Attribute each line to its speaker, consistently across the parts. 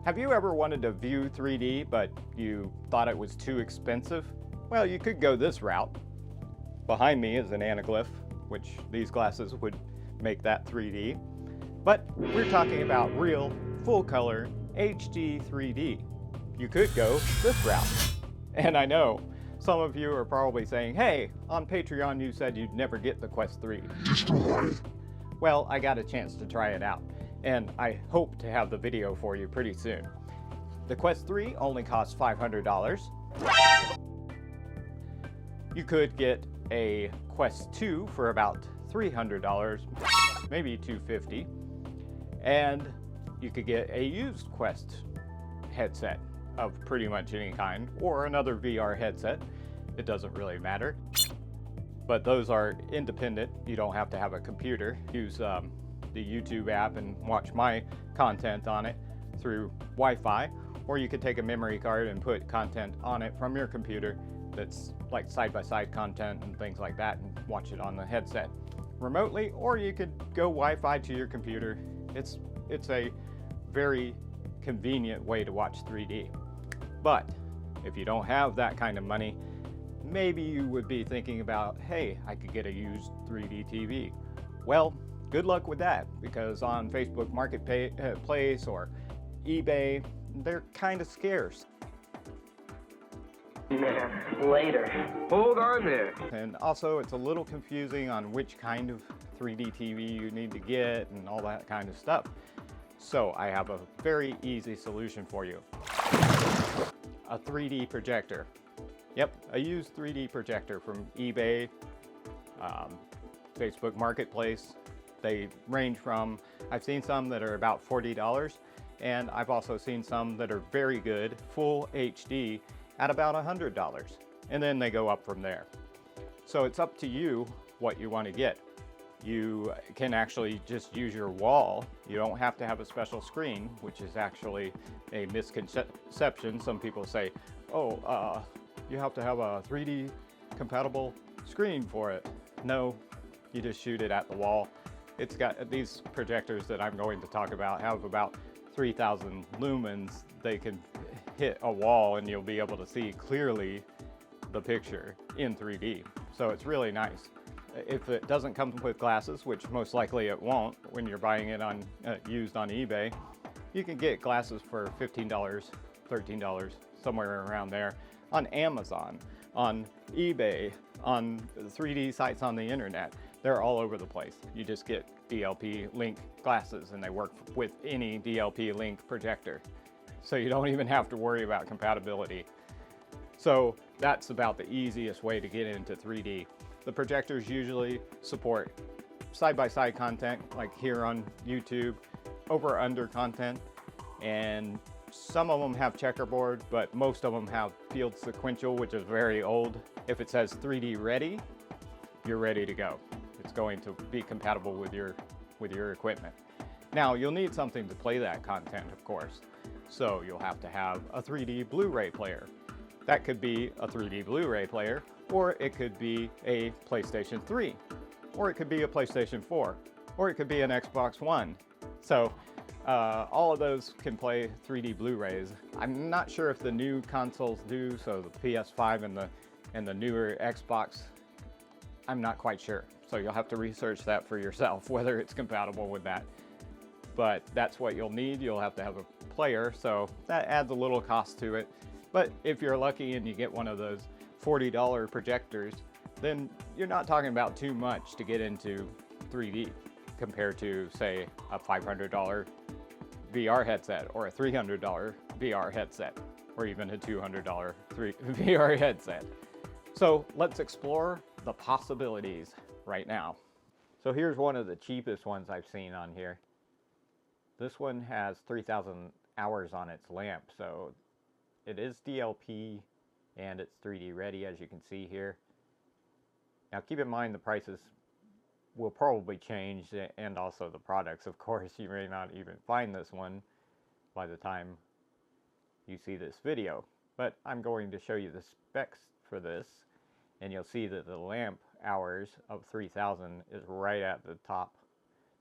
Speaker 1: Have you ever wanted to view 3D, but you thought it was too expensive? Well, you could go this route. Behind me is an anaglyph, which these glasses would make that 3D. But we're talking about real, full-color, HD 3D. You could go this route. And I know some of you are probably saying, hey, on Patreon you said you'd never get the Quest 3. Well, I got a chance to try it out, and I hope to have the video for you pretty soon. The Quest 3 only costs $500. You could get a Quest 2 for about $300, maybe $250, and you could get a used Quest headset of pretty much any kind, or another VR headset. It doesn't really matter. But those are independent. You don't have to have a computer. Use the YouTube app and watch my content on it through Wi-Fi, or you could take a memory card and put content on it from your computer that's like side-by-side content and things like that, and watch it on the headset remotely, or you could go Wi-Fi to your computer. It's a very convenient way to watch 3D. But if you don't have that kind of money, maybe you would be thinking about, hey, I could get a used 3D TV. Well, good luck with that, because on Facebook Marketplace or eBay, they're kind of scarce.
Speaker 2: Yeah, later. Hold on there.
Speaker 1: And also, it's a little confusing on which kind of 3D TV you need to get and all that kind of stuff. So I have a very easy solution for you. A 3D projector. Yep, a used 3D projector from eBay, Facebook Marketplace. They range from, I've seen some that are about $40, and I've also seen some that are very good, full HD, at about $100. And then they go up from there. So it's up to you what you want to get. You can actually just use your wall. You don't have to have a special screen, which is actually a misconception. Some people say, oh, you have to have a 3D compatible screen for it. No, you just shoot it at the wall. It's got these projectors that I'm going to talk about have about 3,000 lumens. They can hit a wall and you'll be able to see clearly the picture in 3D. So it's really nice. If it doesn't come with glasses, which most likely it won't when you're buying it on used on eBay, you can get glasses for $15, $13, somewhere around there, on Amazon, on eBay, on 3D sites on the internet. They're all over the place. You just get DLP link glasses and they work with any DLP link projector. So you don't even have to worry about compatibility. So that's about the easiest way to get into 3D. The projectors usually support side-by-side content, like here on YouTube, over-under content, and some of them have checkerboard, but most of them have field sequential, which is very old. If it says 3D ready, you're ready to go. It's going to be compatible with your equipment. Now, you'll need something to play that content, of course. So you'll have to have a 3D Blu-ray player. That could be a 3D Blu-ray player, or it could be a PlayStation 3, or it could be a PlayStation 4, or it could be an Xbox One. So all of those can play 3D Blu-rays. I'm not sure if the new consoles do, so the PS5 and the newer Xbox, I'm not quite sure. So you'll have to research that for yourself, whether it's compatible with that. But that's what you'll need. You'll have to have a player, so that adds a little cost to it. But if you're lucky and you get one of those $40 projectors, then you're not talking about too much to get into 3D compared to, say, a $500 VR headset or a $300 VR headset or even a $200 VR headset. So let's explore the possibilities right now. So here's one of the cheapest ones I've seen on here. This one has 3,000 hours on its lamp, so it is DLP and it's 3D ready, as you can see here. Now keep in mind the prices will probably change, and also the products. Of course, you may not even find this one by the time you see this video, but I'm going to show you the specs for this, and you'll see that the lamp hours of 3,000 is right at the top,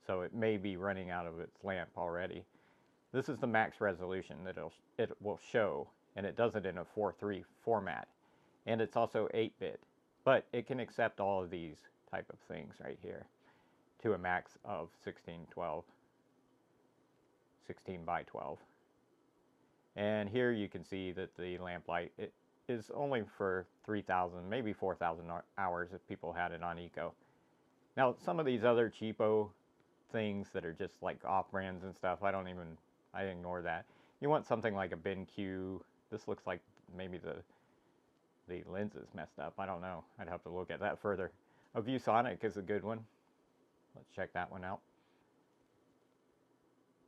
Speaker 1: so it may be running out of its lamp already. This is the max resolution that it will show, and it does it in a 4:3 format. And it's also 8-bit, but it can accept all of these type of things right here to a max of 16 by 12. And here you can see that the lamplight, it is only for 3,000, maybe 4,000 hours if people had it on Eco. Now, some of these other cheapo things that are just like off-brands and stuff, I ignore that. You want something like a BenQ. This looks like maybe the lens is messed up. I don't know. I'd have to look at that further. A ViewSonic is a good one. Let's check that one out.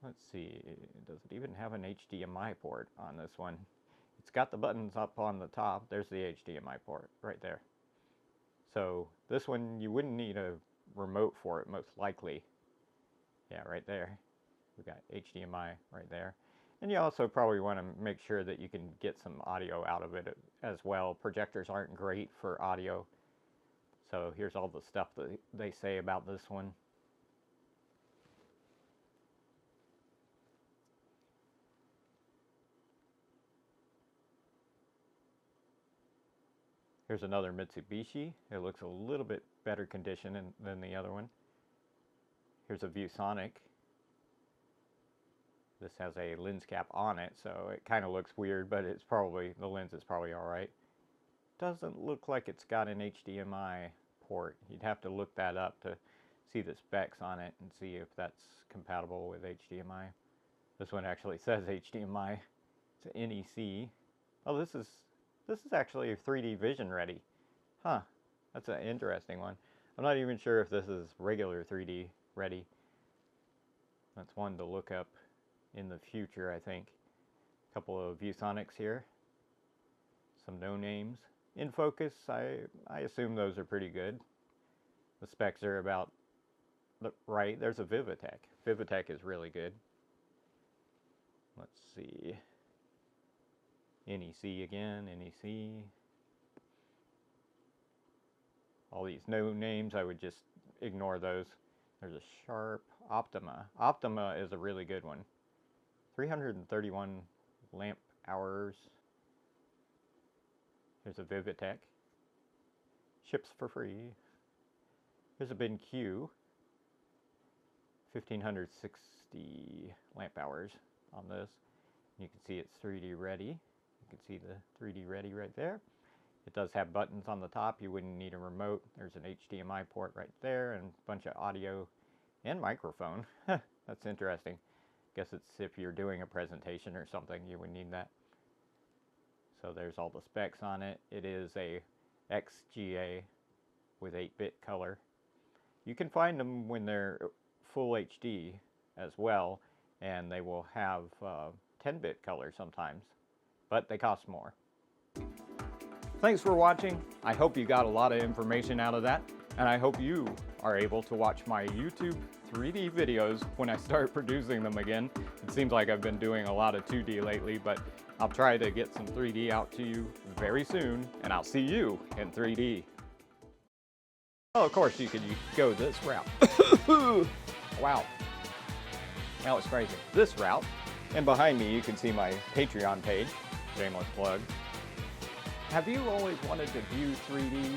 Speaker 1: Let's see, does it even have an HDMI port on this one? It's got the buttons up on the top. There's the HDMI port right there. So this one, you wouldn't need a remote for it, most likely. Yeah, right there. We got HDMI right there. And you also probably want to make sure that you can get some audio out of it as well. Projectors aren't great for audio. So here's all the stuff that they say about this one. Here's another Mitsubishi. It looks a little bit better condition than the other one. Here's a ViewSonic. This has a lens cap on it, so it kind of looks weird, but it's probably, the lens is probably alright. Doesn't look like it's got an HDMI port. You'd have to look that up to see the specs on it and see if that's compatible with HDMI. This one actually says HDMI. It's an NEC. Oh, this is actually 3D vision ready. Huh, that's an interesting one. I'm not even sure if this is regular 3D ready. That's one to look up in the future, I think. A couple of ViewSonics here. Some no names. In focus, I assume those are pretty good. The specs are about right. There's a Vivitech. Vivitech is really good. Let's see. NEC again, NEC. All these no names, I would just ignore those. There's a Sharp Optima. Optima is a really good one. 331 lamp hours. There's a Vivitech. Ships for free. Here's a BenQ. 1560 lamp hours on this. You can see it's 3D ready. You can see the 3D ready right there. It does have buttons on the top. You wouldn't need a remote. There's an HDMI port right there and a bunch of audio and microphone. That's interesting. Guess it's if you're doing a presentation or something, you would need that. So there's all the specs on it. It is a XGA with 8-bit color. You can find them when they're full HD as well, and they will have 10-bit color sometimes, but they cost more. Thanks for watching. I hope you got a lot of information out of that, and I hope you are able to watch my YouTube 3D videos when I start producing them again. It seems like I've been doing a lot of 2D lately, but I'll try to get some 3D out to you very soon, and I'll see you in 3D. Oh, of course, you could go this route. Wow. That was crazy. This route, and behind me you can see my Patreon page, shameless plug. Have you always wanted to view 3D